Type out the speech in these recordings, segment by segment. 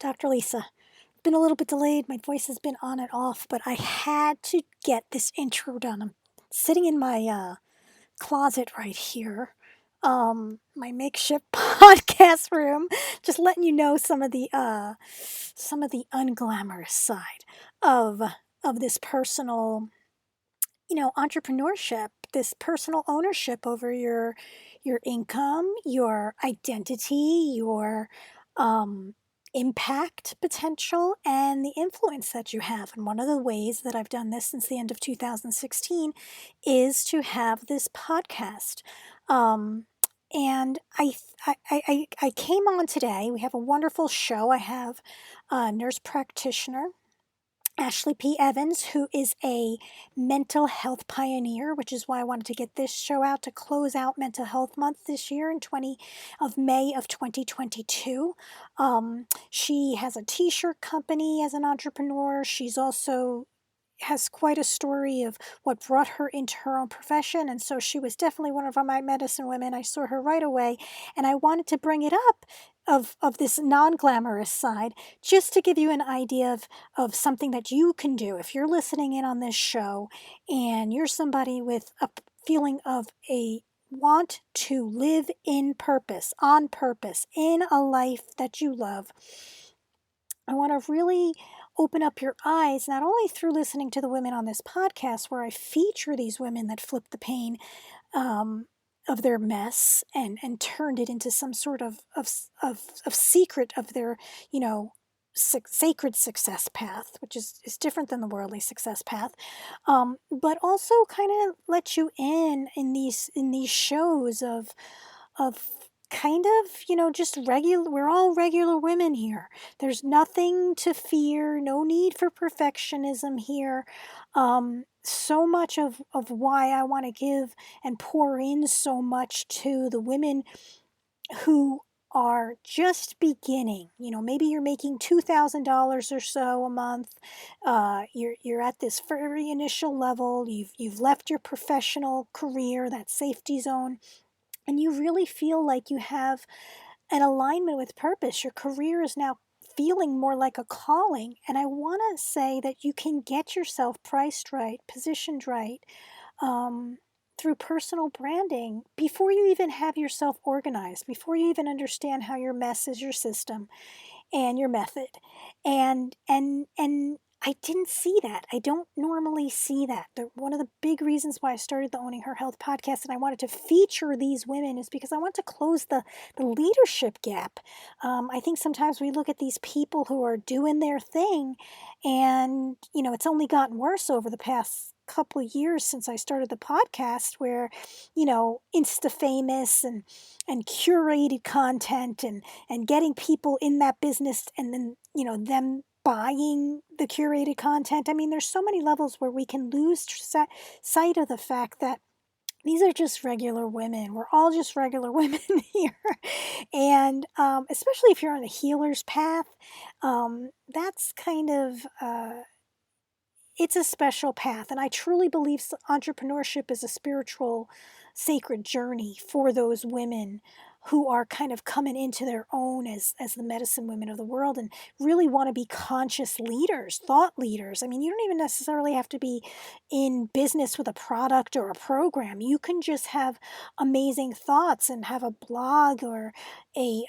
Dr. Lisa. Been a little bit delayed. My voice has been on and off, but I had to get this intro done. I'm sitting in my closet right here, my makeshift podcast room, just letting you know some of the unglamorous side of this personal, entrepreneurship, this personal ownership over your income, your identity, your um, impact potential, and the influence that you have. And one of the ways that I've done this since the end of 2016 is to have this podcast. Um, and I came on today. We have a wonderful show. I have a nurse practitioner, Ashley P. Evans, who is a mental health pioneer, which is why I wanted to get this show out to close out Mental Health Month this year in May of 2022. She has a t-shirt company as an entrepreneur. She's also has quite a story of what brought her into her own profession, and so she was definitely one of my medicine women. I saw her right away, and I wanted to bring it up of this non-glamorous side, just to give you an idea of something that you can do if you're listening in on this show and you're somebody with a feeling of a want to live in purpose, on purpose, in a life that you love. I want to really open up your eyes, not only through listening to the women on this podcast, where I feature these women that flip the pain of their mess and turned it into some sort of secret of their, sacred success path, which is different than the worldly success path, but also kind of let you in these shows of kind of, just regular, we're all regular women here. There's nothing to fear, no need for perfectionism here. So much of why I want to give and pour in so much to the women who are just beginning. Maybe you're making $2,000 or so a month. You're at this very initial level. You've left your professional career, that safety zone, and you really feel like you have an alignment with purpose. Your career is now feeling more like a calling. And I want to say that you can get yourself priced right, positioned right, through personal branding before you even have yourself organized, before you even understand how your mess is your system and your method. And I didn't see that. I don't normally see that. One of the big reasons why I started the Owning Her Health podcast and I wanted to feature these women is because I want to close the leadership gap. I think sometimes we look at these people who are doing their thing, and it's only gotten worse over the past couple of years since I started the podcast, where insta famous and curated content and getting people in that business, and then them buying the curated content. I mean, there's so many levels where we can lose sight of the fact that these are just regular women. We're all just regular women here. And especially if you're on a healer's path, that's kind of it's a special path. And I truly believe entrepreneurship is a spiritual, sacred journey for those women who are kind of coming into their own as the medicine women of the world and really want to be conscious leaders, thought leaders. I mean, you don't even necessarily have to be in business with a product or a program. You can just have amazing thoughts and have a blog or a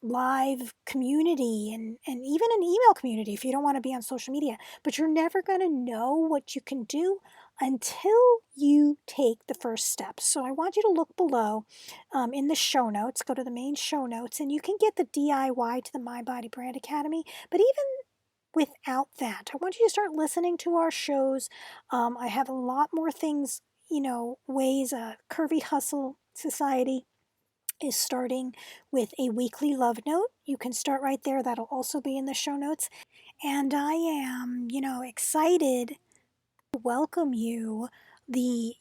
live community, and even an email community if you don't want to be on social media. But you're never going to know what you can do until you take the first steps. So I want you to look below in the show notes, go to the main show notes, and you can get the DIY to the My Body Brand Academy. But even without that, I want you to start listening to our shows. I have a lot more things, ways, Curvy Hustle Society is starting with a weekly love note. You can start right there. That'll also be in the show notes. And I am, excited to welcome you, the,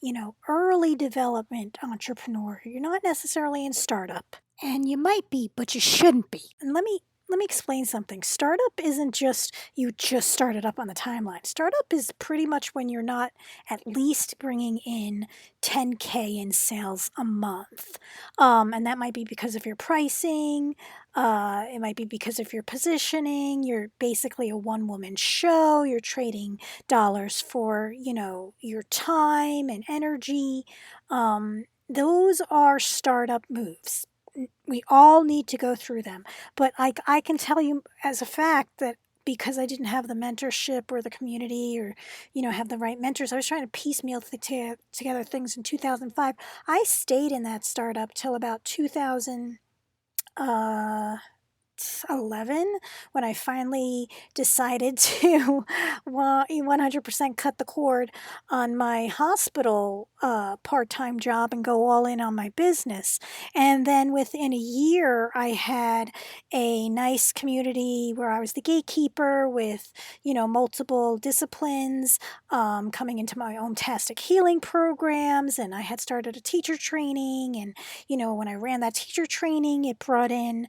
early development entrepreneur. You're not necessarily in startup, and you might be, but you shouldn't be. And let me let me explain something. Startup isn't just you just started up on the timeline. Startup is pretty much when you're not at least bringing in 10K in sales a month. And that might be because of your pricing. It might be because of your positioning. You're basically a one woman show. You're trading dollars for, your time and energy. Those are startup moves. We all need to go through them. But I can tell you as a fact that because I didn't have the mentorship or the community or, have the right mentors, I was trying to piecemeal together things in 2005. I stayed in that startup till about 2000. 11 when I finally decided to 100% cut the cord on my hospital part-time job and go all in on my business. And then within a year, I had a nice community where I was the gatekeeper with, multiple disciplines, coming into my own tastic healing programs. And I had started a teacher training. And, when I ran that teacher training, it brought in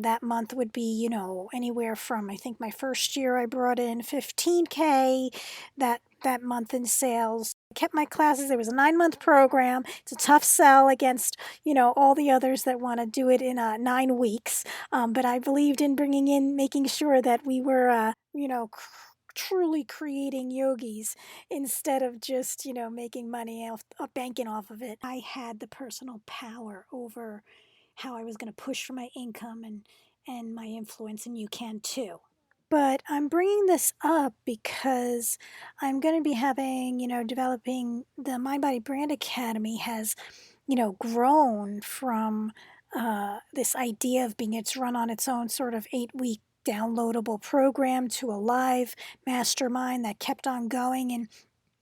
that month would be, anywhere from, I think my first year I brought in 15K that month in sales. I kept my classes. It was a 9-month program. It's a tough sell against, all the others that want to do it in 9 weeks. But I believed in making sure that we were, truly creating yogis instead of just, making money off, banking off of it. I had the personal power over how I was going to push for my income and my influence, and you can too. But I'm bringing this up because I'm going to be having, developing the Mind Body Brand Academy has, grown from this idea of being it's run on its own sort of 8-week downloadable program to a live mastermind that kept on going. And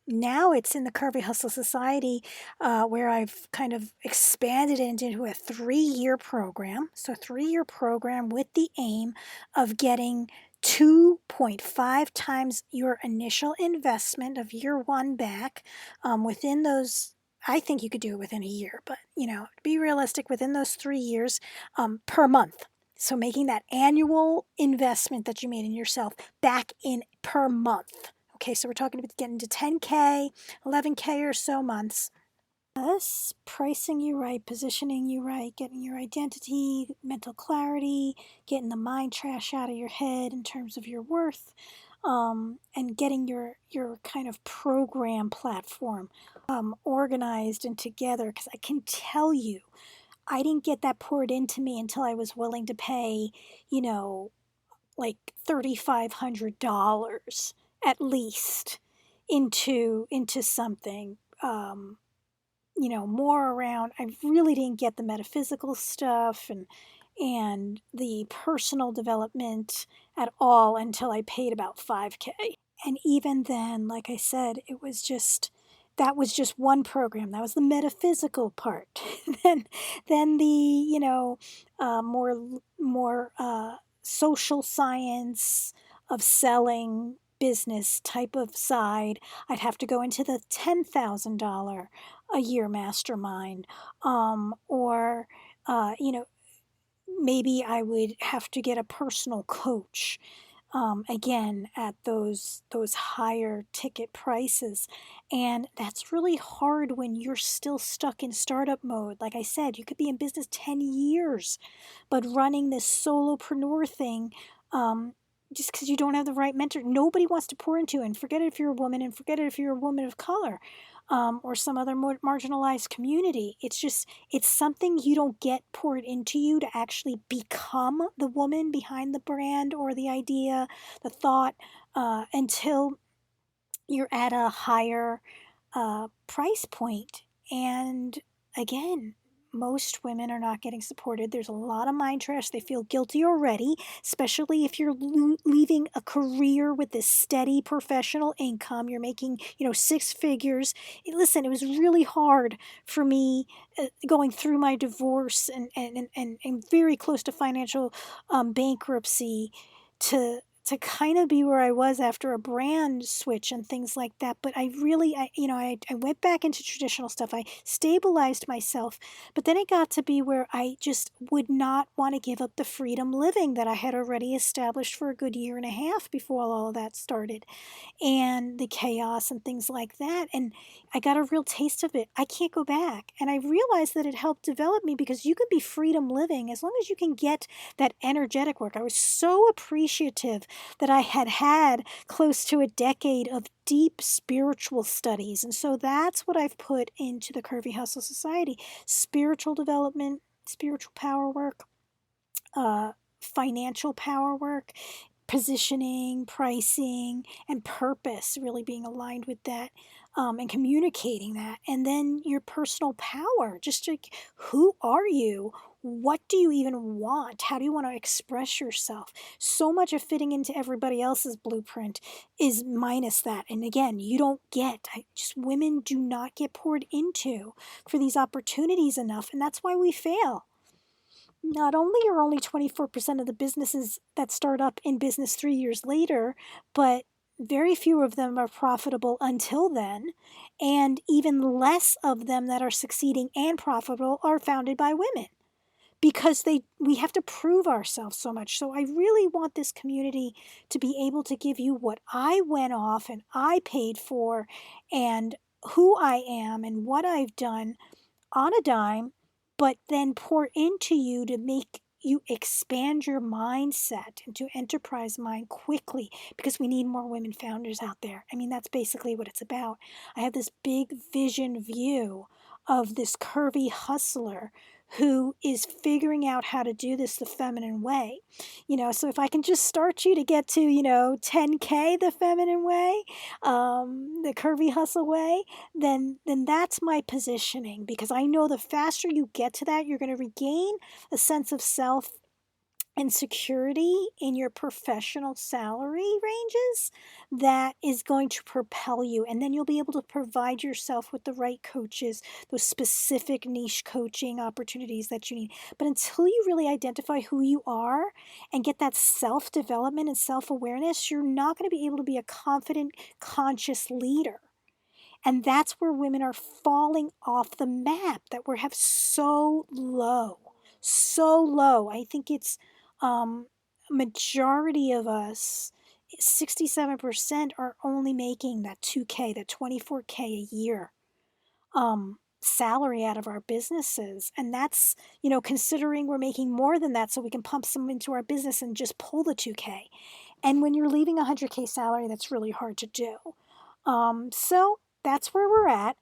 now it's in the Curvy Hustle Society, where I've kind of expanded it into a 3-year program. So, 3-year program with the aim of getting 2.5 times your initial investment of year one back within those. I think you could do it within a year, but be realistic within those 3 years per month. So, making that annual investment that you made in yourself back in per month. Okay, so we're talking about getting to 10K, 11K or so months. Us pricing you right, positioning you right, getting your identity, mental clarity, getting the mind trash out of your head in terms of your worth, and getting your kind of program platform organized and together. Because I can tell you, I didn't get that poured into me until I was willing to pay, you know, like $3,500 at least into something more around. I really didn't get the metaphysical stuff and the personal development at all until I paid about 5K. And even then, like I said, that was just one program. That was the metaphysical part. then then the more social science of selling business type of side. I'd have to go into the $10,000 a year mastermind, or maybe I would have to get a personal coach, again at those higher ticket prices. And that's really hard when you're still stuck in startup mode. Like I said, you could be in business 10 years, but running this solopreneur thing, um, just because you don't have the right mentor, nobody wants to pour into. And forget it if you're a woman, and forget it if you're a woman of color, or some other more marginalized community. It's something you don't get poured into you to actually become the woman behind the brand or the idea, the thought, until you're at a higher price point. And again, most women are not getting supported. There's a lot of mind trash. They feel guilty already, especially if you're leaving a career with this steady professional income. You're making, 6 figures. Listen, it was really hard for me going through my divorce and very close to financial bankruptcy to to kind of be where I was after a brand switch and things like that. But I really, I went back into traditional stuff. I stabilized myself, but then it got to be where I just would not want to give up the freedom living that I had already established for a good year and a half before all of that started, and the chaos and things like that. And I got a real taste of it. I can't go back. And I realized that it helped develop me, because you can be freedom living as long as you can get that energetic work. I was so appreciative that I had had close to a decade of deep spiritual studies. And so that's what I've put into the Curvy Hustle Society: spiritual development, spiritual power work, financial power work, positioning, pricing, and purpose, really being aligned with that, and communicating that. And then your personal power, just like, who are you? What do you even want? How do you want to express yourself? So much of fitting into everybody else's blueprint is minus that. And again, you don't get, just women do not get poured into for these opportunities enough. And that's why we fail. Not only are only 24% of the businesses that start up in business 3 years later, but very few of them are profitable until then. And even less of them that are succeeding and profitable are founded by women, because we have to prove ourselves so much. So I really want this community to be able to give you what I went off and I paid for, and who I am and what I've done on a dime, but then pour into you to make you expand your mindset into enterprise mind quickly, because we need more women founders out there. I mean, that's basically what it's about. I have this big vision view of this curvy hustler who is figuring out how to do this the feminine way. So if I can just start you to get to, 10K the feminine way, the curvy hustle way, then that's my positioning, because I know the faster you get to that, you're going to regain a sense of self and security in your professional salary ranges that is going to propel you. And then you'll be able to provide yourself with the right coaches, those specific niche coaching opportunities that you need. But until you really identify who you are and get that self-development and self-awareness, you're not going to be able to be a confident, conscious leader. And that's where women are falling off the map, that we have so low, so low. I think it's majority of us, 67% are only making that 2K, that 24K a year salary out of our businesses. And that's, considering we're making more than that so we can pump some into our business and just pull the 2K. And when you're leaving a 100K salary, that's really hard to do. So that's where we're at.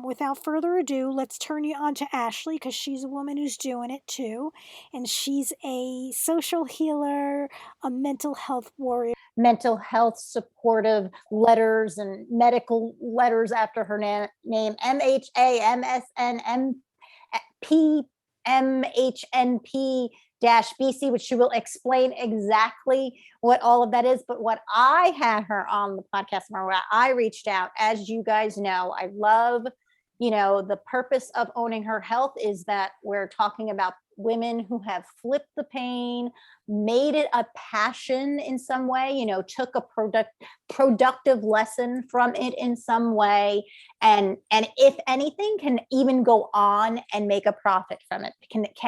Without further ado, let's turn you on to Ashley, because she's a woman who's doing it too. And she's a social healer, a mental health warrior. Mental health supportive letters and medical letters after her name, MHAMSNMPMHNP-BC, which she will explain exactly what all of that is. But what I had her on the podcast, where I reached out, as you guys know, I love, the purpose of Owning Her Health is that we're talking about women who have flipped the pain, made it a passion in some way, took a productive lesson from it in some way, and if anything, can even go on and make a profit from it.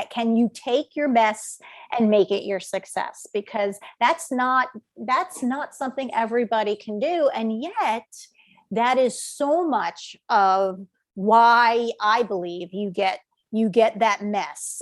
Can you take your mess and make it your success? Because that's not something everybody can do, and yet that is so much of why I believe you get that mess.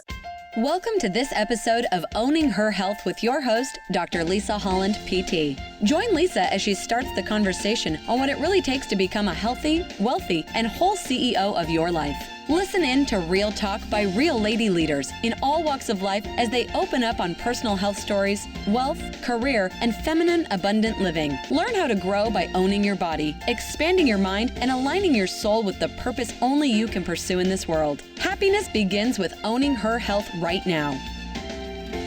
Welcome to this episode of Owning Her Health with your host, Dr. Lisa Holland, PT. Join Lisa as she starts the conversation on what it really takes to become a healthy, wealthy, and whole CEO of your life. Listen in to real talk by real lady leaders in all walks of life as they open up on personal health stories, wealth, career, and feminine abundant living. Learn how to grow by owning your body, expanding your mind, and aligning your soul with the purpose only you can pursue in this world. Happiness begins with owning her health right now.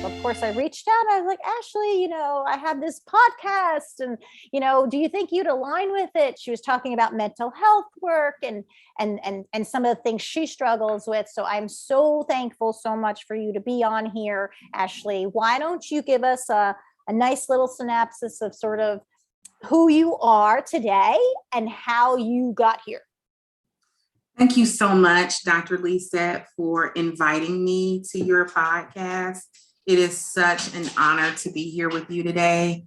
Of course, I reached out. I was like, Ashley, I have this podcast, and do you think you'd align with it? She was talking about mental health work and some of the things she struggles with. So I'm so thankful so much for you to be on here, Ashley. Why don't you give us a a nice little synopsis of sort of who you are today and how you got here. Thank you so much, Dr. Lisa, for inviting me to your podcast. It is such an honor to be here with you today.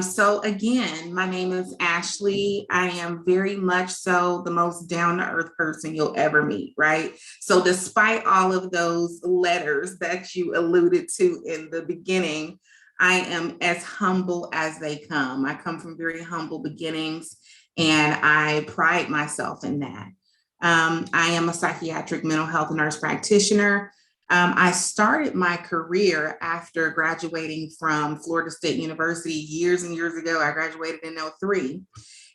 So again, my name is Ashley. I am very much so the most down-to-earth person you'll ever meet, right? So despite all of those letters that you alluded to in the beginning, I am as humble as they come. I come from very humble beginnings, and I pride myself in that. I am a psychiatric mental health nurse practitioner. I started my career after graduating from Florida State University years and years ago. I graduated in 2003.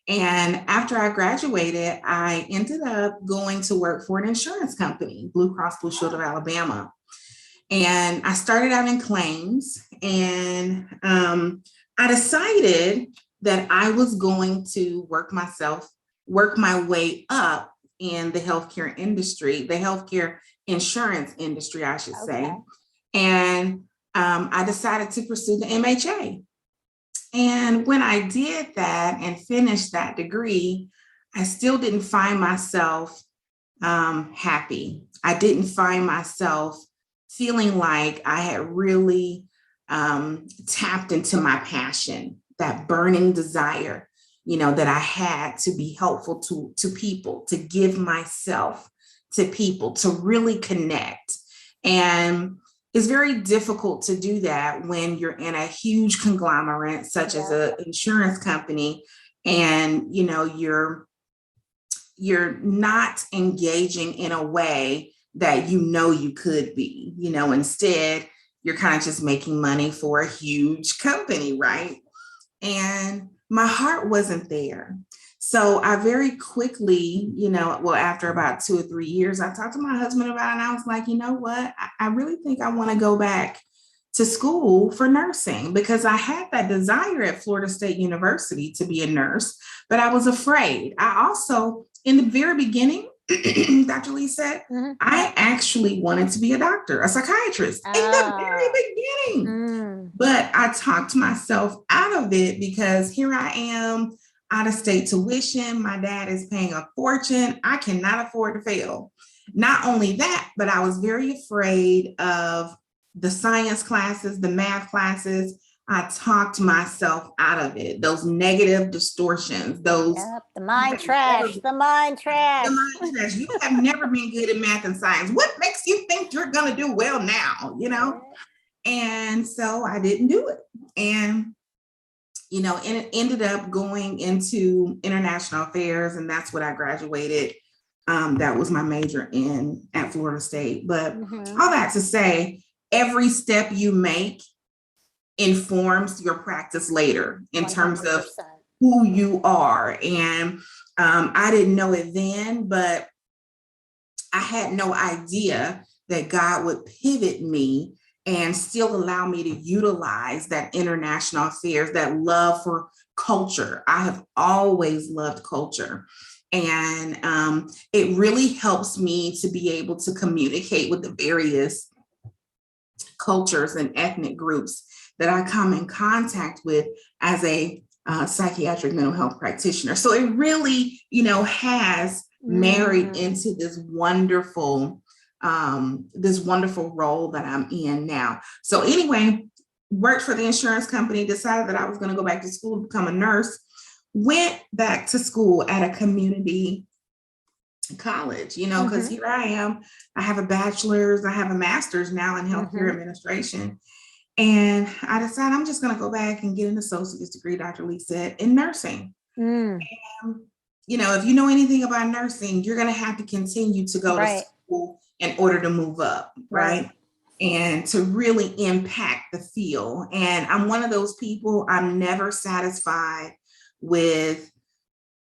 And after I graduated, I ended up going to work for an insurance company, Blue Cross Blue Shield of Alabama. And I started out in claims, and I decided that I was going to work my way up in the healthcare industry, the healthcare insurance industry, I should say. And I decided to pursue the MHA. And when I did that and finished that degree, I still didn't find myself happy. I didn't find myself feeling like I had really tapped into my passion, that burning desire, that I had to be helpful to people, to give myself to people, to really connect. And it's very difficult to do that when you're in a huge conglomerate, such as an insurance company, and, you're not engaging in a way that you could be, instead, you're kind of just making money for a huge company, right? And my heart wasn't there. So I very quickly, after about 2 or 3 years, I talked to my husband about it, and I was like, you know what? I really think I want to go back to school for nursing, because I had that desire at Florida State University to be a nurse, but I was afraid. I also, in the very beginning, Dr. Lee said, I actually wanted to be a doctor, a psychiatrist in the very beginning. But I talked myself out of it because here I am, out of state tuition. My dad is paying a fortune. I cannot afford to fail. Not only that, but I was very afraid of the science classes, the math classes. I talked myself out of it. Those negative distortions, those the mind trash. You have never been good at math and science. What makes you think you're going to do well now? And so I didn't do it. And, and it ended up going into international affairs, and that's what I graduated. That was my major at Florida State. But all that to say, every step you make informs your practice later in 100%. Terms of who you are. And I didn't know it then, but I had no idea that God would pivot me and still allow me to utilize that international affairs, that love for culture. I have always loved culture. And it really helps me to be able to communicate with the various cultures and ethnic groups that I come in contact with as a psychiatric mental health practitioner. So it really, has married into this wonderful role that I'm in now. So anyway, worked for the insurance company, decided that I was going to go back to school to become a nurse, went back to school at a community college, because here I am, I have a bachelor's, I have a master's now in healthcare administration. And I decided I'm just going to go back and get an associate's degree, Dr. Lee said, in nursing. And, if you know anything about nursing, you're going to have to continue to go to school in order to move up, right? And to really impact the field. And I'm one of those people, I'm never satisfied with,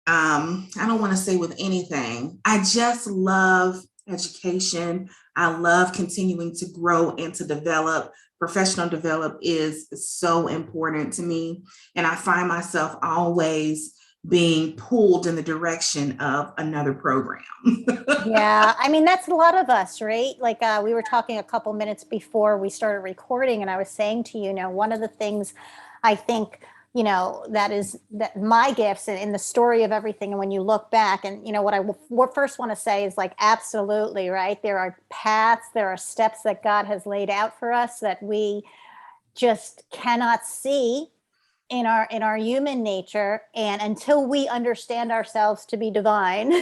I don't want to say with anything. I just love education. I love continuing to grow and to develop. Professional develop is so important to me. And I find myself always being pulled in the direction of another program. Yeah, I mean, that's a lot of us, right? Like we were talking a couple minutes before we started recording, and I was saying to you, one of the things I think, that is that my gifts and in the story of everything. And when you look back and, what first want to say is like, absolutely, right? There are paths, there are steps that God has laid out for us that we just cannot see in our human nature. And until we understand ourselves to be divine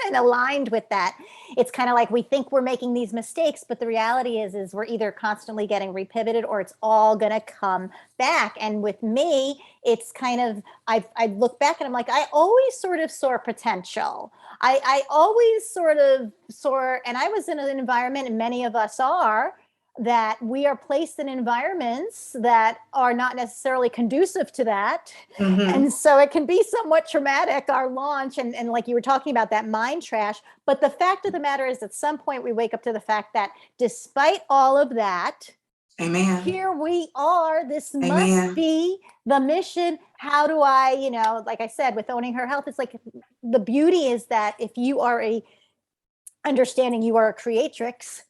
and aligned with that, it's kind of like we think we're making these mistakes, but the reality is we're either constantly getting repivoted or it's all going to come back. And with me, it's kind of, I look back and I'm like, I always sort of saw potential. I always sort of saw, and I was in an environment, and many of us are, that we are placed in environments that are not necessarily conducive to that. Mm-hmm. And so it can be somewhat traumatic, our launch, and like you were talking about, that mind trash. But the fact of the matter is, at some point we wake up to the fact that despite all of that, Amen. here we are. This Amen. must be the mission. How do I, like I said, with owning her health, it's like the beauty is that if you are understanding you are a creatrix,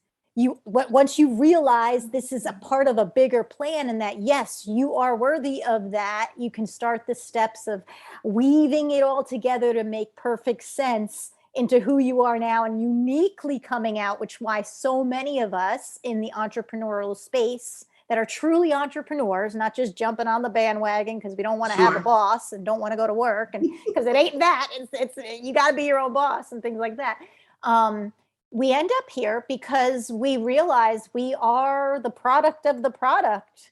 once you realize this is a part of a bigger plan and that, yes, you are worthy of that, you can start the steps of weaving it all together to make perfect sense into who you are now and uniquely coming out, which why so many of us in the entrepreneurial space that are truly entrepreneurs, not just jumping on the bandwagon because we don't want to have a boss and don't want to go to work, and because it ain't that, it's you got to be your own boss and things like that. We end up here because we realize we are the product of the product.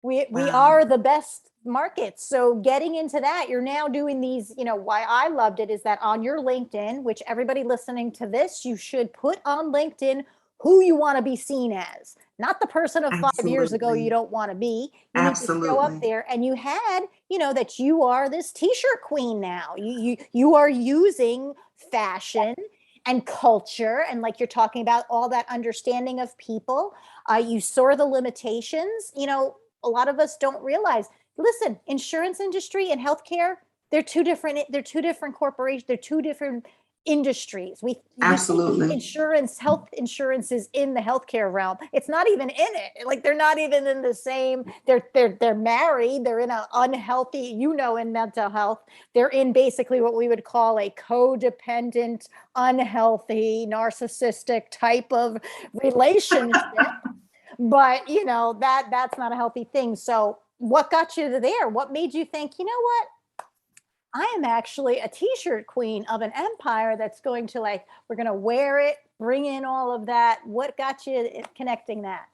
We are the best market. So getting into that, you're now doing these, why I loved it is that on your LinkedIn, which everybody listening to this, you should put on LinkedIn who you want to be seen as, not the person of 5 years ago you don't want to be. You need to show up there. And you had, that you are this t-shirt queen now. You are using fashion and culture, and like you're talking about all that understanding of people. You saw the limitations. A lot of us don't realize, listen, insurance industry and healthcare, they're two different corporations, they're two different industries. Absolutely. Health insurance is in the healthcare realm. It's not even in it. Like they're not even in the same, they're married, they're in an unhealthy, in mental health, they're in basically what we would call a codependent, unhealthy, narcissistic type of relationship. But that's not a healthy thing. So what got you there? What made you think, what? I am actually a t-shirt queen of an empire that's going to we're going to wear it, bring in all of that. What got you connecting that?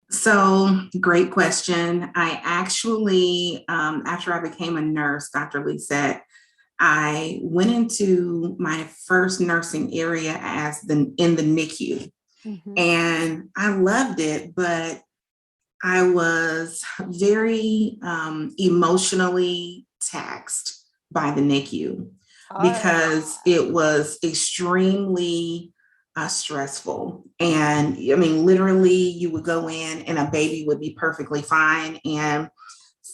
So great question. I actually, after I became a nurse, Dr. Lisette, I went into my first nursing area in the NICU. Mm-hmm. And I loved it, but I was very emotionally taxed by the NICU because it was extremely stressful. And I mean, literally you would go in and a baby would be perfectly fine. And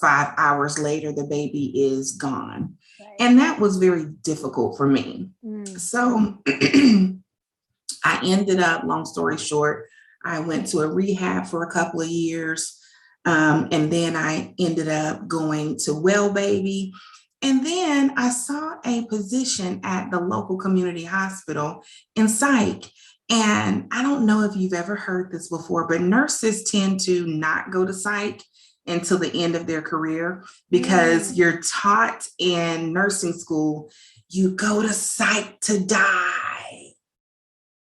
5 hours later, the baby is gone. Right. And that was very difficult for me. So I ended up, long story short, I went to a rehab for a couple of years. And then I ended up going to Well Baby. And then I saw a position at the local community hospital in psych. And I don't know if you've ever heard this before, but nurses tend to not go to psych until the end of their career because you're taught in nursing school, you go to psych to die,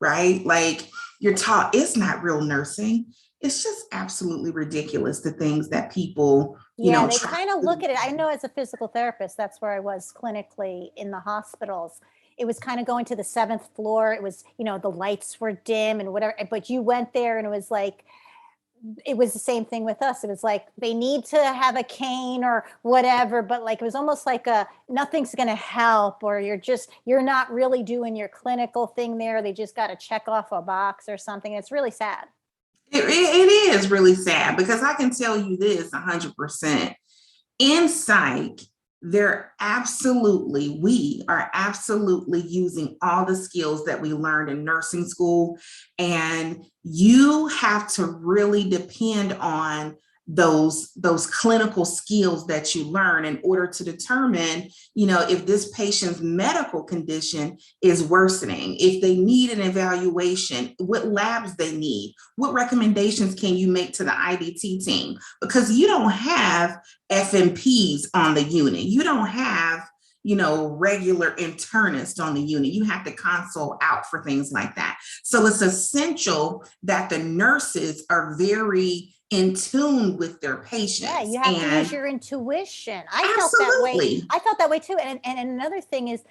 right? Like you're taught it's not real nursing. It's just absolutely ridiculous, the things that people, they kind of look at it. I know as a physical therapist, that's where I was clinically in the hospitals. It was kind of going to the 7th floor. It was, the lights were dim and whatever, but you went there and it was like, it was the same thing with us. It was like, they need to have a cane or whatever, but like, it was almost like nothing's going to help, or you're not really doing your clinical thing there. They just got to check off a box or something. It's really sad. It is really sad because I can tell you this 100%. In psych, we are absolutely using all the skills that we learned in nursing school. And you have to really depend on those clinical skills that you learn in order to determine, if this patient's medical condition is worsening, if they need an evaluation, what labs they need, what recommendations can you make to the IDT team? Because you don't have FMPs on the unit. You don't have, regular internists on the unit. You have to console out for things like that. So it's essential that the nurses are very in tune with their patients. Yeah, you have to use your intuition. Absolutely. I felt that way too. And another thing is,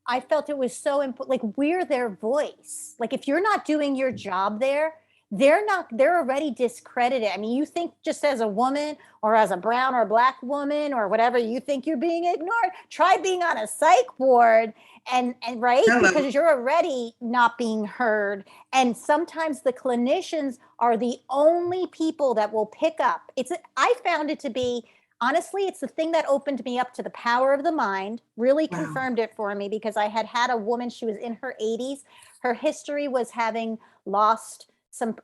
I felt it was so important. Like, we're their voice. Like, if you're not doing your job there, they're already discredited. I mean, you think just as a woman or as a brown or black woman or whatever, you think you're being ignored. Try being on a psych ward and right? Hello. Because you're already not being heard. And sometimes the clinicians are the only people that will pick up. I found it to be, honestly, it's the thing that opened me up to the power of the mind, really confirmed it for me, because I had a woman, she was in her 80s. Her history was having lost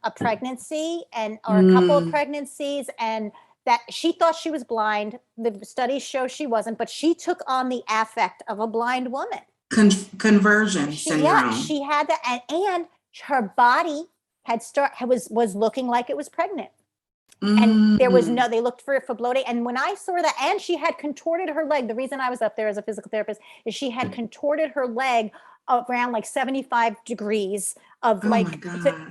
a pregnancy or a couple of pregnancies, and that she thought she was blind. The studies show she wasn't, but she took on the affect of a blind woman. Conversion syndrome. Yeah, she had that, and her body was looking like it was pregnant. And there was they looked for bloating. And when I saw that, and she had contorted her leg, the reason I was up there as a physical therapist is she had contorted her leg around like 75 degrees of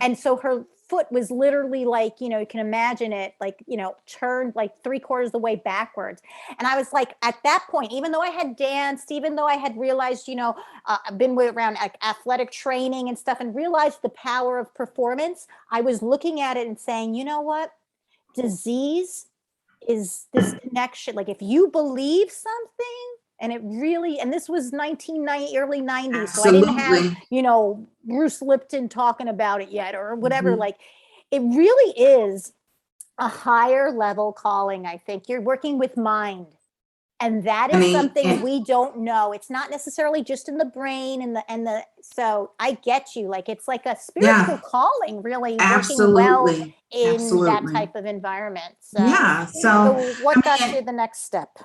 and so her foot was literally like, you can imagine it, like, turned like 3/4 of the way backwards. And I was like, at that point, even though I had danced, even though I had realized, I've been around like athletic training and stuff and realized the power of performance, I was looking at it and saying, you know what? Disease is this connection. Like, if you believe something, and it really, and this was 1990, early 90s. Absolutely. So I didn't have, Bruce Lipton talking about it yet or whatever. Like, it really is a higher level calling. I think you're working with mind. And that is something we don't know. It's not necessarily just in the brain so I get you. Like, it's like a spiritual calling, really working well in that type of environment. So, so what got you the next step?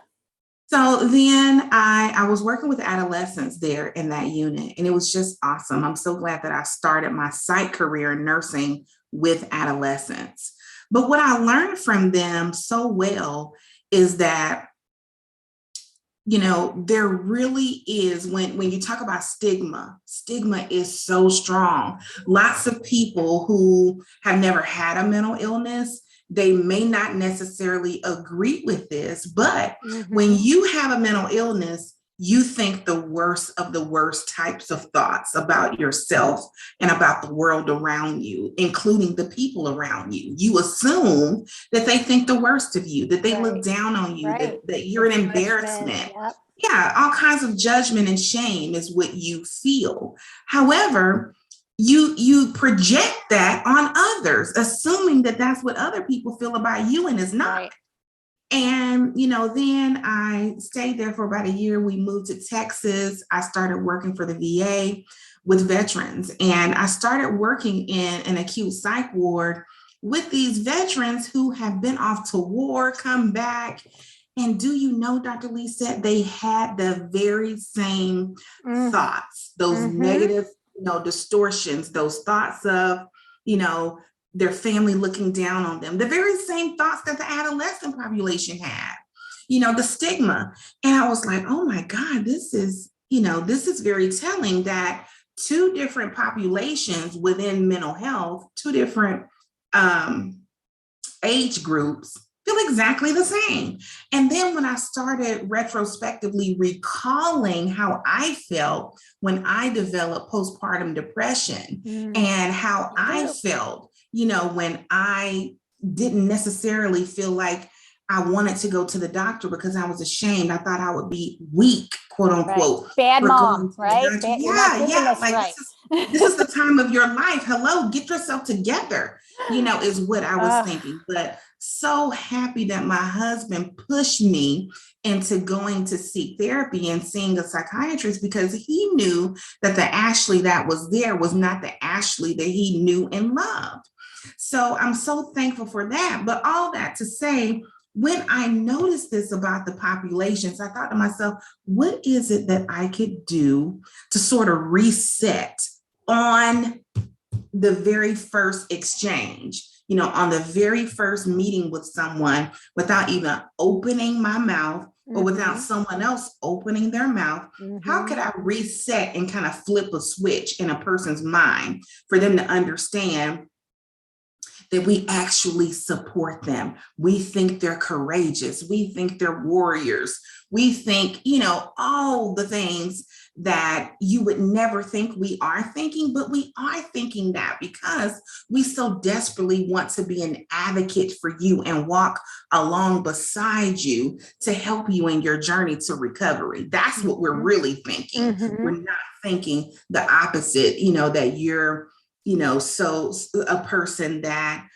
So then I was working with adolescents there in that unit, and it was just awesome. I'm so glad that I started my psych career in nursing with adolescents. But what I learned from them so well is that, there really is, when you talk about stigma is so strong. Lots of people who have never had a mental illness, they may not necessarily agree with this, but when you have a mental illness, you think the worst of the worst types of thoughts about yourself and about the world around you, including the people around you. You assume that they think the worst of you, that they look down on you, that you're an embarrassment. Yep. Yeah, all kinds of judgment and shame is what you feel. However, you project that on others, assuming that that's what other people feel about you, and it's not. Right. And, then I stayed there for about a year. We moved to Texas. I started working for the VA with veterans, and I started working in an acute psych ward with these veterans who have been off to war, come back. And do you know, Dr. Lee said they had the very same thoughts, those negative, distortions, those thoughts of, their family looking down on them, the very same thoughts that the adolescent population had, the stigma. And I was like, oh my God, this is very telling that two different populations within mental health, two different age groups feel exactly the same. And then when I started retrospectively recalling how I felt when I developed postpartum depression and how I felt, when I didn't necessarily feel like I wanted to go to the doctor because I was ashamed. I thought I would be weak, quote unquote. Bad mom, right? Yeah. Like, This is the time of your life. Hello, get yourself together, is what I was thinking. But so happy that my husband pushed me into going to seek therapy and seeing a psychiatrist, because he knew that the Ashley that was there was not the Ashley that he knew and loved. So I'm so thankful for that. But all that to say, when I noticed this about the populations, I thought to myself, what is it that I could do to sort of reset on the very first exchange, on the very first meeting with someone, without even opening my mouth or without someone else opening their mouth? How could I reset and kind of flip a switch in a person's mind for them to understand that we actually support them? We think they're courageous. We think they're warriors. We think, all the things that you would never think we are thinking, but we are thinking that because we so desperately want to be an advocate for you and walk along beside you to help you in your journey to recovery. That's what we're really thinking. We're not thinking the opposite, that you're so a person that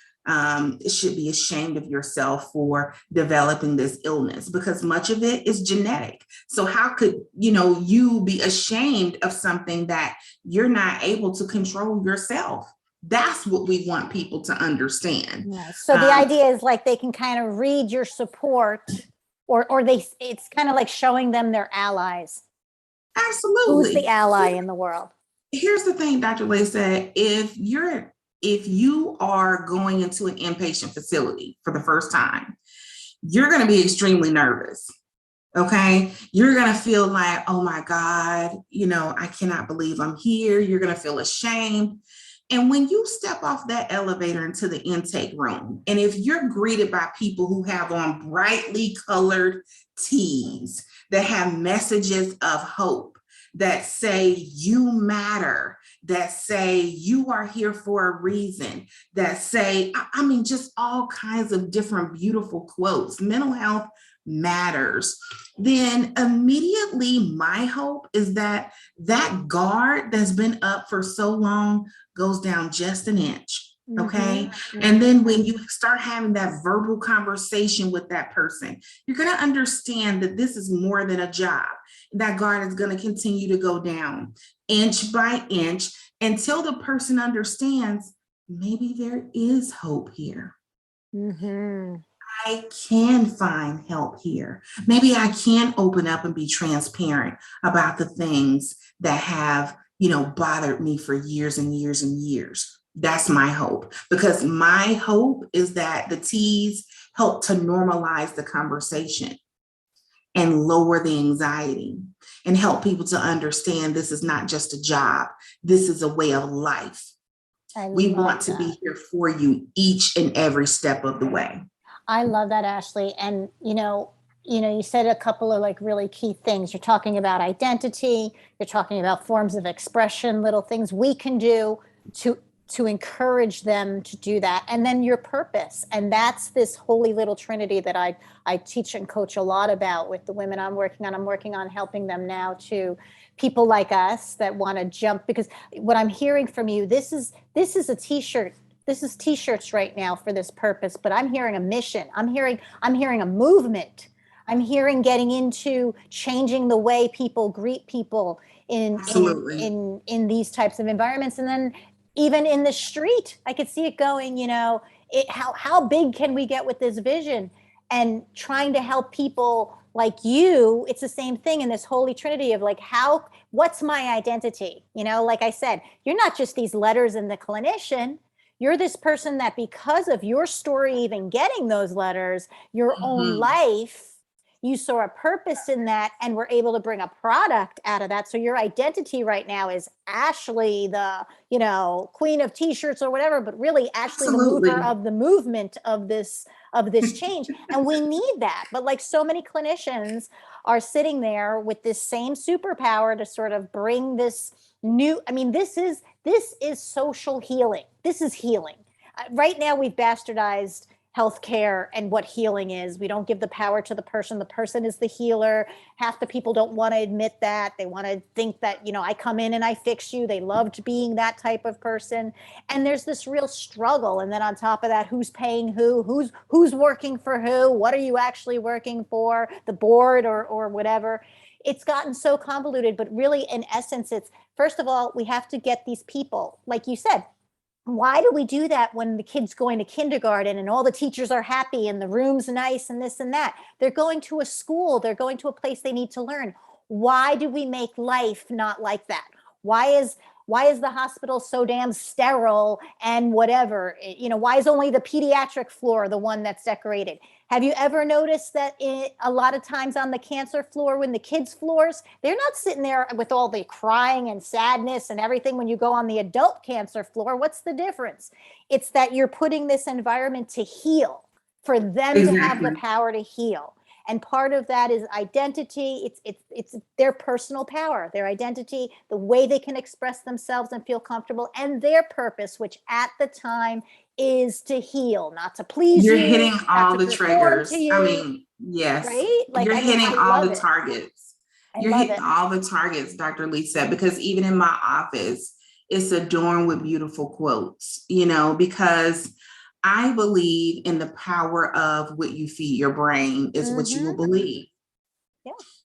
should be ashamed of yourself for developing this illness, because much of it is genetic. So how could, you be ashamed of something that you're not able to control yourself? That's what we want people to understand. Yes. So the idea is like they can kind of read your support, or it's kind of like showing them their allies. Absolutely. Who's the ally in the world? Here's the thing, Dr. Lay said, if you are going into an inpatient facility for the first time, you're going to be extremely nervous. Okay. You're going to feel like, oh my God, I cannot believe I'm here. You're going to feel ashamed. And when you step off that elevator into the intake room, and if you're greeted by people who have on brightly colored tees that have messages of hope, that say you matter, that say you are here for a reason, that say, just all kinds of different beautiful quotes, mental health matters, then immediately my hope is that that guard that's been up for so long goes down just an inch. Okay. And then when you start having that verbal conversation with that person, you're going to understand that this is more than a job. That guard is going to continue to go down inch by inch until the person understands maybe there is hope here. I can find help here. Maybe I can open up and be transparent about the things that have, bothered me for years and years and years. That's my hope, because my hope is that the T's help to normalize the conversation and lower the anxiety and help people to understand this is not just a job. This is a way of life. We want to be here for you each and every step of the way. I love that, Ashley. And, you said a couple of like really key things. You're talking about identity. You're talking about forms of expression, little things we can do to encourage them to do that. And then your purpose. And that's this holy little trinity that I teach and coach a lot about with the women I'm working on. I'm working on helping them now to people like us that want to jump, because what I'm hearing from you, this is a t-shirt. This is t-shirts right now for this purpose, but I'm hearing a mission. I'm hearing a movement. I'm hearing getting into changing the way people greet people in these types of environments. And then even in the street, I could see it going, how big can we get with this vision? And trying to help people like you, it's the same thing in this holy trinity of like, what's my identity? Like I said, you're not just these letters in the clinician. You're this person that because of your story, even getting those letters, your own life, you saw a purpose in that and were able to bring a product out of that. So your identity right now is Ashley, the, queen of t-shirts or whatever, but really Ashley, the mover of the movement of this change. And we need that. But like so many clinicians are sitting there with this same superpower to sort of bring this new, this is social healing. This is healing. Right now we've bastardized healthcare and what healing is. We don't give the power to the person. The person is the healer. Half the people don't want to admit that. They want to think that, I come in and I fix you. They loved being that type of person. And there's this real struggle. And then on top of that, who's paying who's working for who? What are you actually working for? The board or whatever. It's gotten so convoluted, but really in essence, it's, first of all, we have to get these people, like you said, why do we do that when the kid's going to kindergarten and all the teachers are happy and the room's nice and this and that? They're going to a school. They're going to a place they need to learn. Why do we make life not like that? Why is the hospital so damn sterile and whatever? Why is only the pediatric floor the one that's decorated? Have you ever noticed that a lot of times on the cancer floor, when the kids' floors, they're not sitting there with all the crying and sadness and everything when you go on the adult cancer floor? What's the difference? It's that you're putting this environment to heal, for them to have the power to heal. And part of that is identity. It's their personal power, their identity, the way they can express themselves and feel comfortable, and their purpose, which at the time is to heal, not to please you. You're hitting all the triggers. I mean, yes. Right? You're hitting all the targets. You're hitting all the targets, Dr. Lisa, because even in my office, it's adorned with beautiful quotes, because I believe in the power of what you feed your brain is what you will believe.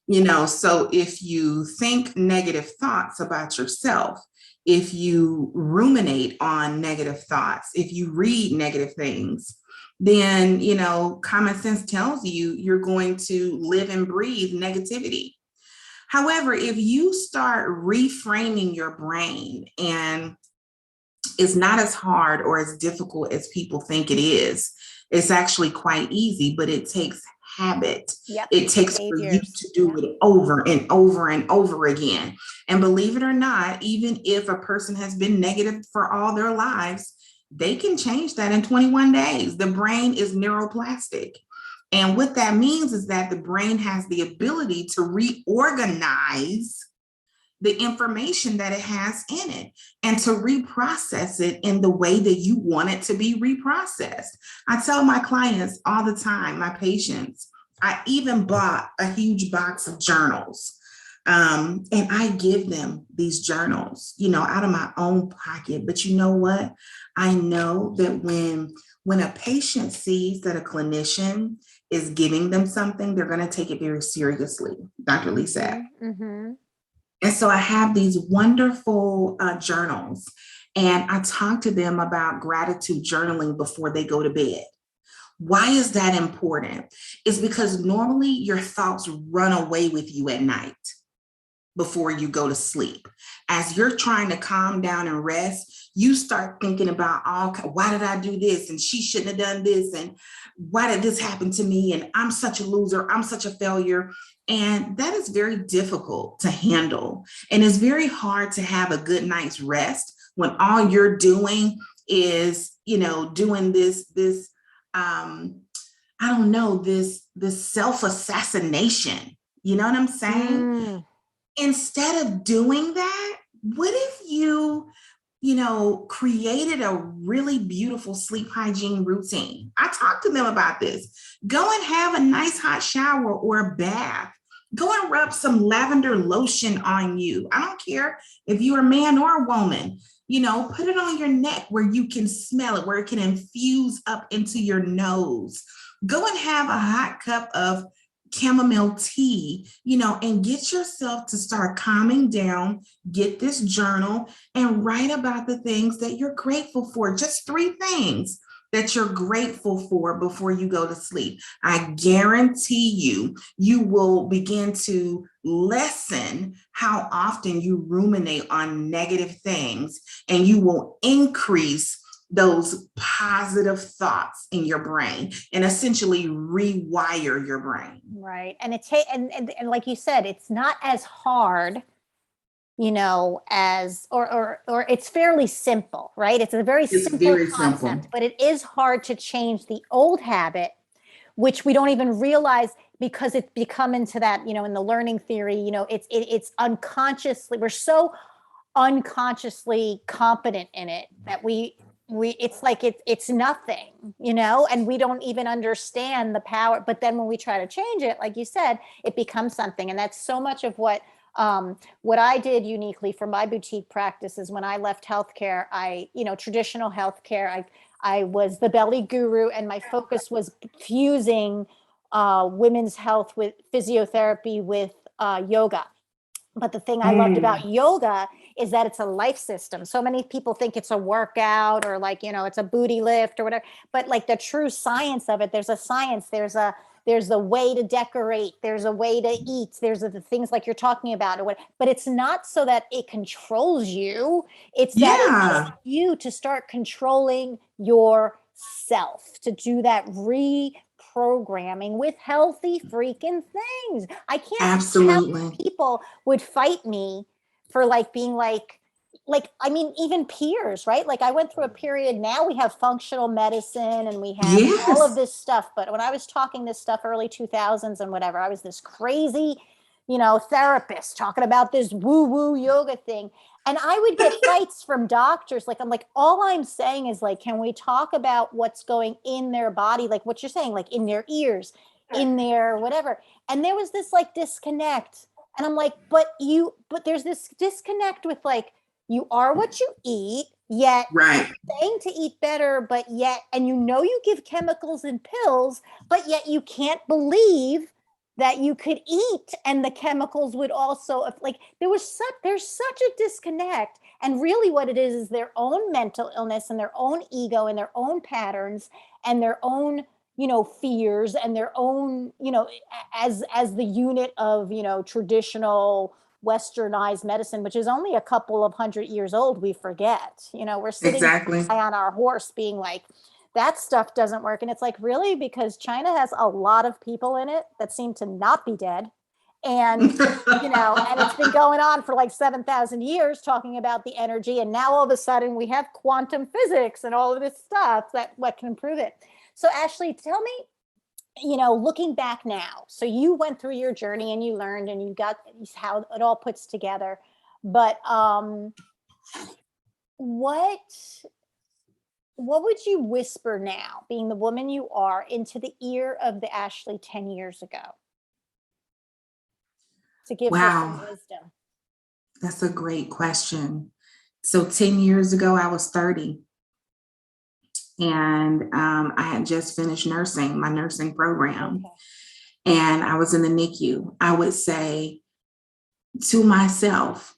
Yeah. So if you think negative thoughts about yourself, if you ruminate on negative thoughts, if you read negative things, then, common sense tells you you're going to live and breathe negativity. However, if you start reframing your brain, and it's not as hard or as difficult as people think it is, it's actually quite easy, but it takes habit. Yep. It takes for you to do it over and over and over again. And believe it or not, even if a person has been negative for all their lives, they can change that in 21 days. The brain is neuroplastic. And what that means is that the brain has the ability to reorganize the information that it has in it and to reprocess it in the way that you want it to be reprocessed. I tell my clients all the time, my patients, I even bought a huge box of journals. And I give them these journals, out of my own pocket. But you know what? I know that when a patient sees that a clinician is giving them something, they're going to take it very seriously, Dr. Lisa. Mm-hmm. And so I have these wonderful journals, and I talk to them about gratitude journaling before they go to bed. Why is that important? It's because normally your thoughts run away with you at night before you go to sleep. As you're trying to calm down and rest, you start thinking about why did I do this? And she shouldn't have done this. And why did this happen to me? And I'm such a loser. I'm such a failure. And that is very difficult to handle. And it's very hard to have a good night's rest when all you're doing is, doing this self-assassination. You know what I'm saying? Instead of doing that, what if you created a really beautiful sleep hygiene routine? I talk to them about this. Go and have a nice hot shower or a bath. Go and rub some lavender lotion on you. I don't care if you're a man or a woman. Put it on your neck where you can smell it, where it can infuse up into your nose. Go and have a hot cup of chamomile tea, and get yourself to start calming down, get this journal and write about the things that you're grateful for. Just 3 things that you're grateful for before you go to sleep. I guarantee you will begin to lessen how often you ruminate on negative things, and you will increase those positive thoughts in your brain and essentially rewire your brain. Right. And and like you said, it's not as hard, as or it's fairly simple, right? It's a very simple concept, but it is hard to change the old habit, which we don't even realize because it's become into that, in the learning theory, it's unconsciously, we're so unconsciously competent in it that we it's like it's nothing, and we don't even understand the power. But then when we try to change it, like you said, it becomes something. And that's so much of what I did uniquely for my boutique practice is when I left healthcare, traditional healthcare, I was the belly guru, and my focus was fusing women's health with physiotherapy with yoga. But the thing I loved about yoga is that it's a life system. So many people think it's a workout or like, it's a booty lift or whatever. But like the true science of it, there's a science, there's a way to decorate, there's a way to eat, there's the things like you're talking about or what, but it's not so that it controls you. It's that it Yeah. helps you to start controlling yourself, to do that reprogramming with healthy freaking things. I can't tell how many Absolutely. people would fight me for like being I mean, even peers, right? Like I went through a period, now we have functional medicine and we have all of Yes. this stuff. But when I was talking this stuff early 2000s and whatever, I was this crazy, therapist talking about this woo woo yoga thing. And I would get fights from doctors. Like, I'm like, all I'm saying is like, can we talk about what's going in their body? Like what you're saying, like in their ears, in their whatever. And there was this like disconnect. And I'm like, but there's this disconnect with like, you are what you eat, yet Right. saying to eat better, but yet, and you give chemicals and pills, but yet you can't believe that you could eat and the chemicals would also like there's such a disconnect. And really what it is their own mental illness and their own ego and their own patterns and their own fears and their own as the unit of traditional westernized medicine, which is only a couple of 100 years old. We forget, we're sitting Exactly. on our horse being like, that stuff doesn't work. And it's like, really? Because China has a lot of people in it that seem to not be dead. And, and it's been going on for like 7,000 years talking about the energy. And now all of a sudden we have quantum physics and all of this stuff that what can improve it. So Ashley, tell me, looking back now, so you went through your journey and you learned and you got how it all puts together. But what would you whisper now, being the woman you are, into the ear of the Ashley 10 years ago to give her some Wow. wisdom? That's a great question. So 10 years ago, I was 30. And I had just finished nursing, my nursing program. Okay. And I was in the NICU. I would say to myself,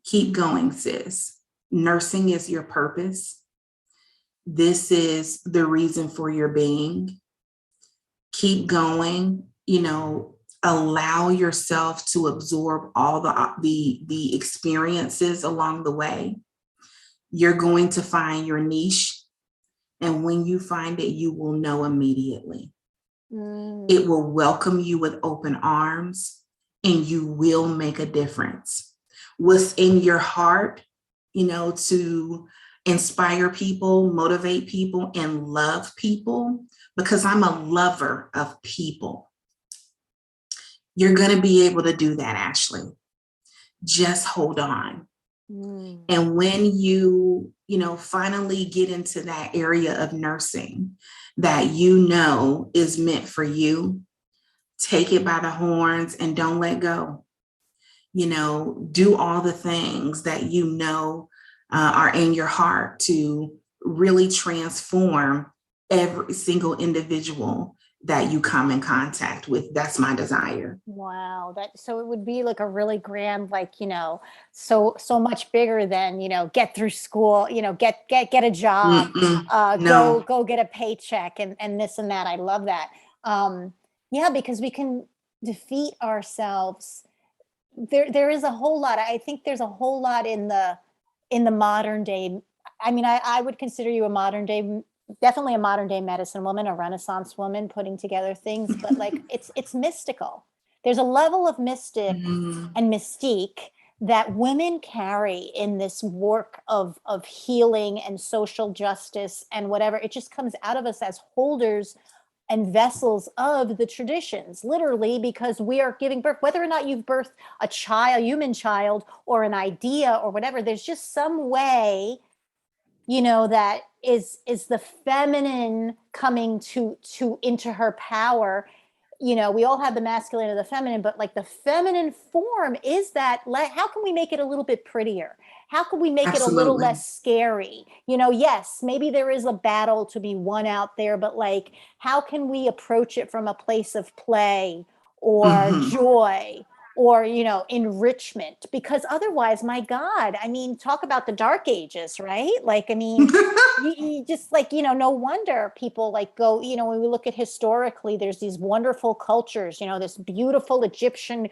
keep going, sis. Nursing is your purpose. This is the reason for your being. Keep going, allow yourself to absorb all the experiences along the way. You're going to find your niche. And when you find it, you will know immediately. It will welcome you with open arms and you will make a difference. What's in your heart, to inspire people, motivate people, and love people, because I'm a lover of people. You're going to be able to do that, Ashley. Just hold on. And when you, finally get into that area of nursing that is meant for you, take it by the horns and don't let go. Do all the things that are in your heart to really transform every single individual that you come in contact with. That's my desire. Wow. So it would be like a really grand, like, so much bigger than, get through school, get a job, No. go get a paycheck and this and that. I love that. Yeah, because we can defeat ourselves. There is a whole lot. I think there's a whole lot in the modern day. I mean, I would consider you definitely a modern day medicine woman, a Renaissance woman putting together things, but like it's mystical. There's a level of mystic and mystique that women carry in this work of healing and social justice and whatever. It just comes out of us as holders and vessels of the traditions, literally, because we are giving birth, whether or not you've birthed a human child, or an idea or whatever, there's just some way that is the feminine coming to into her power. We all have the masculine and the feminine, but like the feminine form is that, how can we make it a little bit prettier? How can we make it a little Absolutely. less scary? Yes, maybe there is a battle to be won out there, but like, how can we approach it from a place of play or Mhm. joy or, enrichment? Because otherwise, my God, I mean, talk about the dark ages, right? Like, I mean, you just like, no wonder people like go, when we look at historically, there's these wonderful cultures, this beautiful Egyptian,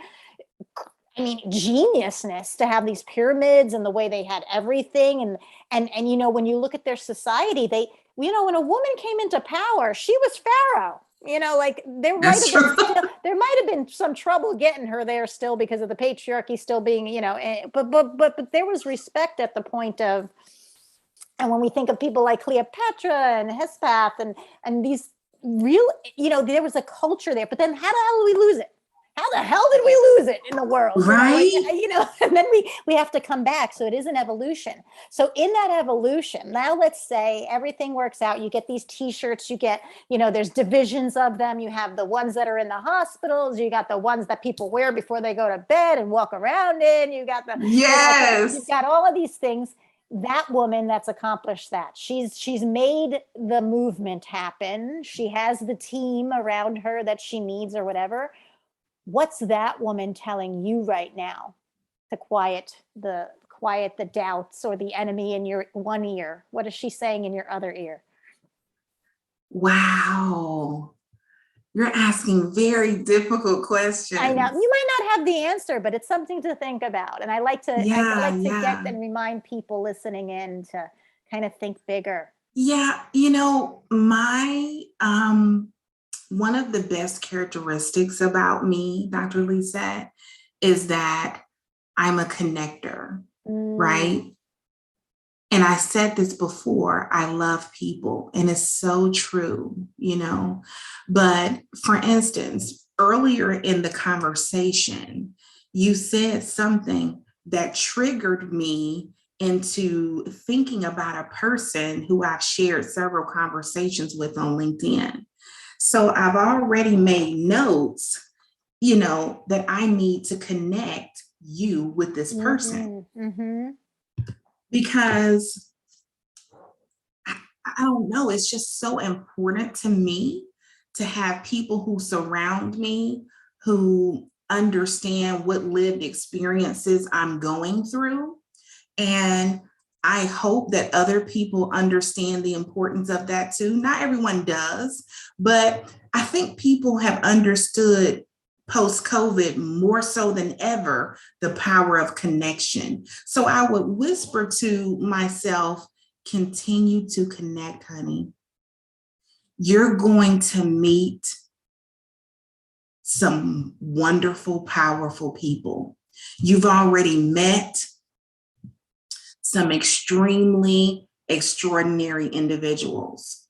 I mean, geniusness to have these pyramids and the way they had everything. And when you look at their society, they, when a woman came into power, she was Pharaoh. Like That's true. there might have been some trouble getting her there still because of the patriarchy still being, but there was respect at the point of. And when we think of people like Cleopatra and Hespath and these real, there was a culture there. But then how the hell did we lose it? How the hell did we lose it in the world? Right? And then we have to come back. So it is an evolution. So in that evolution, now let's say everything works out. You get these t-shirts, you get, there's divisions of them. You have the ones that are in the hospitals. You got the ones that people wear before they go to bed and walk around in. You got Yes. you've got all of these things. That woman that's accomplished that, she's made the movement happen. She has the team around her that she needs or whatever. What's that woman telling you right now to quiet the doubts or the enemy in your one ear? What is she saying in your other ear? Wow. You're asking very difficult I know questions. you might not have the answer, but it's something to think about. And I like to Yeah, get yeah. and remind people listening in to kind of think bigger. Yeah, my one of the best characteristics about me, Dr. Lisa, is that I'm a connector, right? And I said this before, I love people, and it's so true, But for instance, earlier in the conversation, you said something that triggered me into thinking about a person who I've shared several conversations with on LinkedIn. So I've already made notes, that I need to connect you with this person because I don't know, it's just so important to me to have people who surround me who understand what lived experiences I'm going through. And I hope that other people understand the importance of that too. Not everyone does, but I think people have understood post-COVID more so than ever the power of connection. So I would whisper to myself, continue to connect, honey. You're going to meet some wonderful, powerful people. You've already met some extremely extraordinary individuals,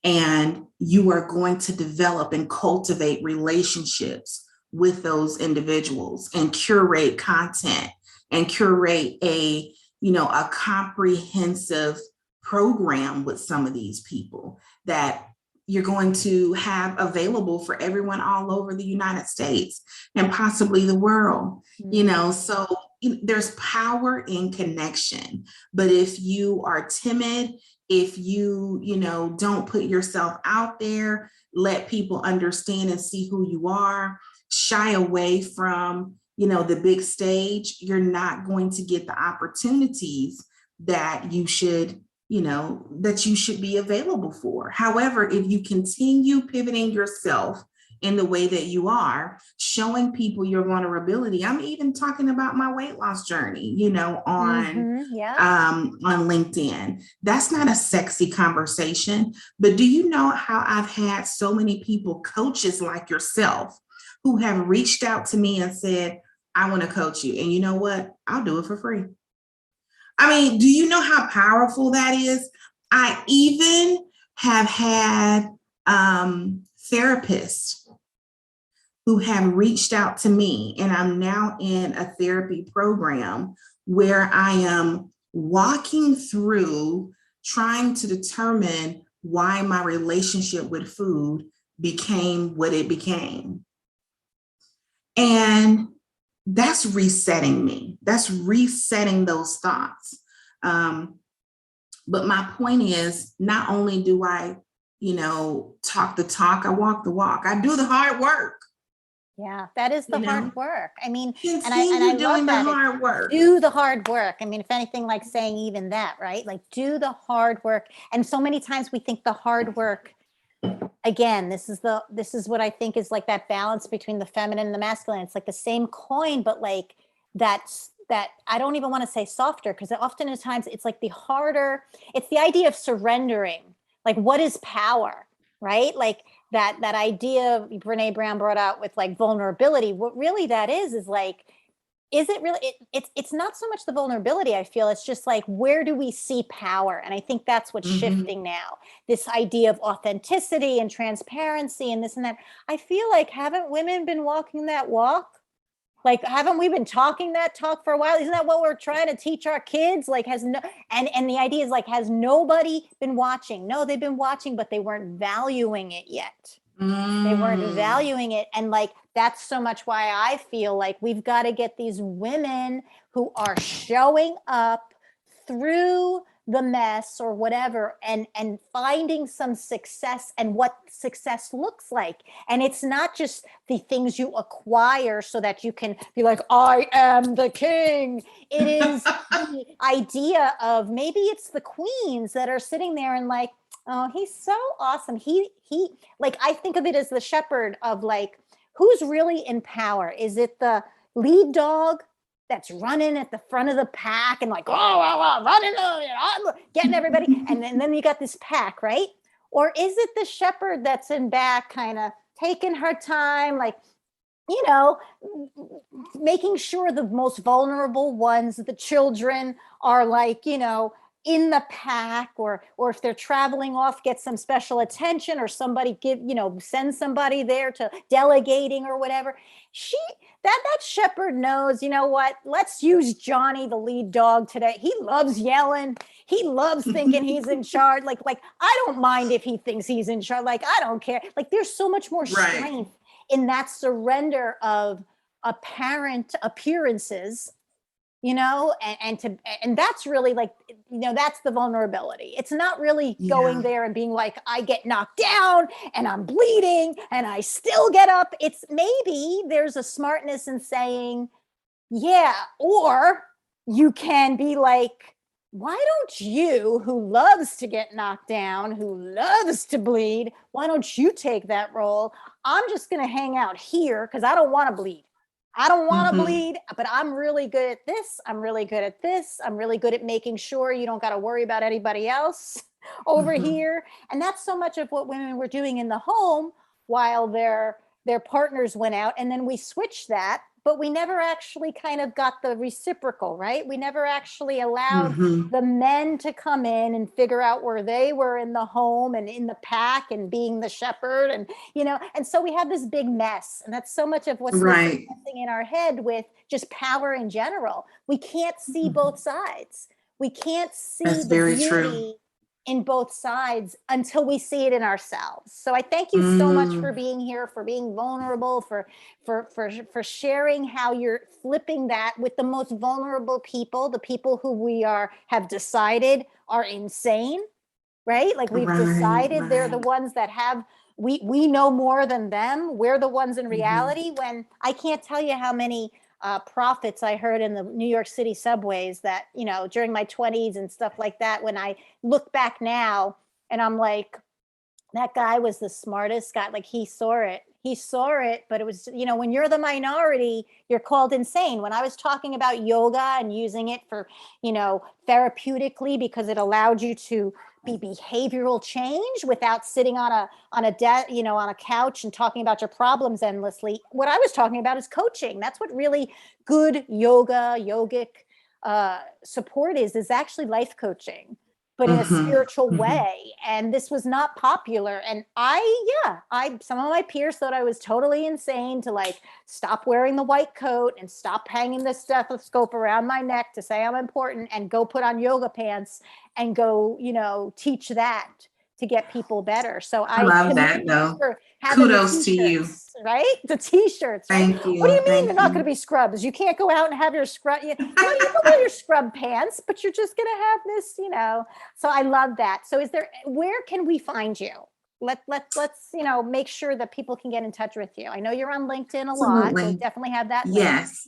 and you are going to develop and cultivate relationships with those individuals and curate content and curate a comprehensive program with some of these people that you're going to have available for everyone all over the United States and possibly the world, so there's power in connection. But if you are timid, if you don't put yourself out there, let people understand and see who you are, shy away from the big stage, you're not going to get the opportunities that you should be available for. However, if you continue pivoting yourself in the way that you are, showing people your vulnerability. I'm even talking about my weight loss journey, on LinkedIn. That's not a sexy conversation, but do you know how I've had so many people, coaches like yourself, who have reached out to me and said, I want to coach you. And you know what? I'll do it for free. I mean, do you know how powerful that is? I even have had therapists who have reached out to me, and I'm now in a therapy program where I am walking through trying to determine why my relationship with food became what it became. And that's resetting me. That's resetting those thoughts. But my point is, not only do I, talk the talk, I walk the walk. I do the hard work. Yeah, that is the hard work. I mean, and I Continue doing love the that. hard work. Do the hard work. I mean, if anything, like saying even that, right? Like do the hard work. And so many times we think the hard work, again, this is what I think is like that balance between the feminine and the masculine. It's like the same coin, but like that I don't even want to say softer, because often at times it's like the harder, it's the idea of surrendering. Like, what is power, right? Like that idea Brene Brown brought out with like vulnerability. What really that is like, is it really, it's not so much the vulnerability, I feel. It's just like, where do we see power? And I think that's what's shifting now. This idea of authenticity and transparency and this and that. I feel like, haven't women been walking that walk? Like, haven't we been talking that talk for a while? Isn't that what we're trying to teach our kids? Like, and the idea is like, has nobody been watching? No, they've been watching, but they weren't valuing it yet. They weren't valuing it. And like, that's so much why I feel like we've got to get these women who are showing up through the mess or whatever, and finding some success and what success looks like. And it's not just the things you acquire so that you can be like, I am the king. It is the idea of, maybe it's the queens that are sitting there and like, oh, he's so awesome. He like, I think of it as the shepherd of like, who's really in power? Is it the lead dog that's running at the front of the pack and like, running, getting everybody? And then you got this pack, right? Or is it the shepherd that's in back, kind of taking her time, like, making sure the most vulnerable ones, the children, are like, in the pack, or if they're traveling off, get some special attention, or somebody send somebody there to delegating or whatever. That shepherd knows, you know what, let's use Johnny, the lead dog, today. He loves yelling. He loves thinking he's in charge. Like, I don't mind if he thinks he's in charge. Like, I don't care. Like, there's so much more strength in that surrender of apparent appearances, and that's really like, that's the vulnerability. It's not really going there and being like, I get knocked down and I'm bleeding and I still get up. It's maybe there's a smartness in saying, or you can be like, why don't you, who loves to get knocked down, who loves to bleed, why don't you take that role? I'm just going to hang out here because I don't want to bleed. I don't want to bleed, but I'm really good at this. I'm really good at this. I'm really good at making sure you don't got to worry about anybody else over here. And that's so much of what women were doing in the home while their partners went out. And then we switched that, but we never actually kind of got the reciprocal, right? We never actually allowed the men to come in and figure out where they were in the home and in the pack and being the shepherd, and and so we have this big mess. And that's so much of what's missing in our head with just power in general. We can't see both sides. We can't see the beauty in both sides until we see it in ourselves. So I thank you so much for being here, for being vulnerable, for sharing how you're flipping that with the most vulnerable people, the people who we have decided are insane, right? Like, we've decided they're the ones that have, we know more than them. We're the ones in reality. When I can't tell you how many prophets I heard in the New York City subways that, during my 20s and stuff like that, when I look back now and I'm like, that guy was the smartest guy. Like, he saw it, but it was, when you're the minority, you're called insane. When I was talking about yoga and using it for, therapeutically, because it allowed you to be behavioral change without sitting on a couch and talking about your problems endlessly. What I was talking about is coaching. That's what really good yogic support is actually life coaching. but in a Mhm. spiritual Mhm. way. And this was not popular. And some of my peers thought I was totally insane to like stop wearing the white coat and stop hanging the stethoscope around my neck to say I'm important and go put on yoga pants and go, teach that to get people better. So I I love commend that you though. for having the Kudos to you. t-shirts, right? The t-shirts, right? Thank What do you you. mean they're Thank not going to you. be scrubs? You can't go out and have your scrub. You can wear your scrub pants, but you're just going to have this, So I love that. So where can we find you? Let's make sure that people can get in touch with you. I know you're on LinkedIn a lot, so Absolutely. definitely have that link. Yes.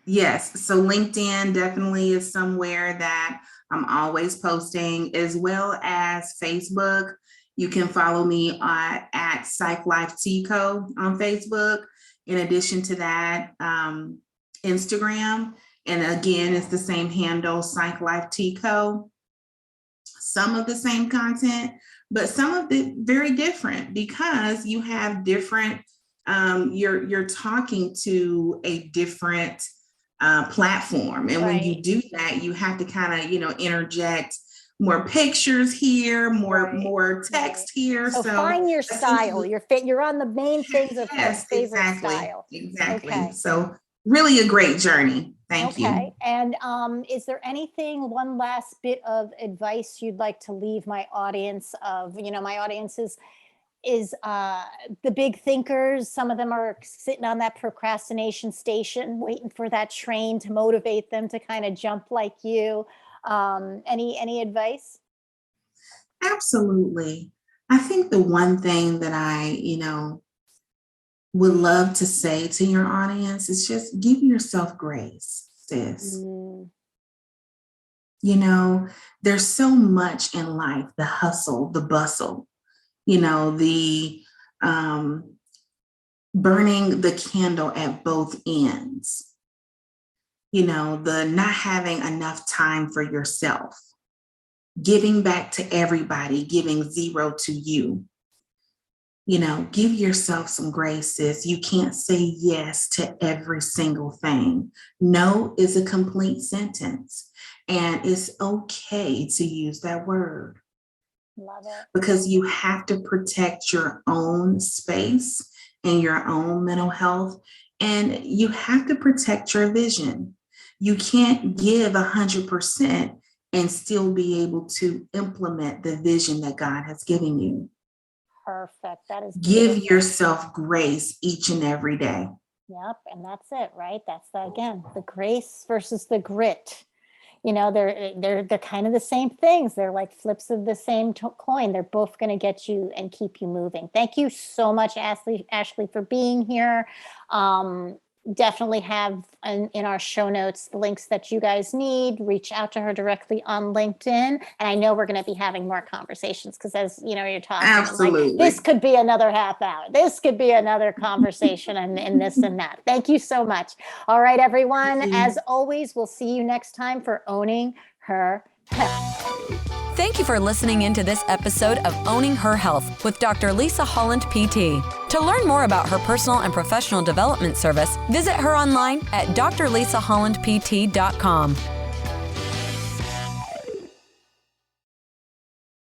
Yes. So LinkedIn definitely is somewhere that I'm always posting, as well as Facebook. You can follow me at Psych Life Tico on Facebook. In addition to that, Instagram. And again, it's the same handle, Psych Life Tico. Some of the same content, but some of it very different because you have different, you're talking to a different platform. And when you do that, you have to kind of, interject more pictures here, more text here. So So find your style. You're on the main things of yes, favorite exactly. style. Exactly. Okay. So really a great journey. Thank you. And is there one last bit of advice you'd like to leave my audience my audience is the big thinkers. Some of them are sitting on that procrastination station, waiting for that train to motivate them to kind of jump like you. Any advice? Absolutely. I think the one thing that I, would love to say to your audience is just give yourself grace, sis. There's so much in life, the hustle, the bustle, the burning the candle at both ends, the not having enough time for yourself, giving back to everybody, giving zero to you. Give yourself some grace, sis. You can't say yes to every single thing. No is a complete sentence. And it's okay to use that word. Love it. Because you have to protect your own space and your own mental health. And you have to protect your vision. You can't give 100% and still be able to implement the vision that God has given you. Perfect. That is Give beautiful. yourself grace each and every day. Yep. And that's it, right? That's the grace versus the grit. They're kind of the same things. They're like flips of the same coin. They're both going to get you and keep you moving. Thank you so much, Ashley, for being here. Definitely have in our show notes the links that you guys need. Reach out to her directly on LinkedIn. And I know we're going to be having more conversations because as you're talking, Absolutely. like, this could be another half hour. This could be another conversation and this and that. Thank you so much. All right, everyone. As always, we'll see you next time for Owning Her Health. Thank you for listening into this episode of Owning Her Health with Dr. Lisa Holland, PT. To learn more about her personal and professional development service, visit her online at drlisahollandpt.com.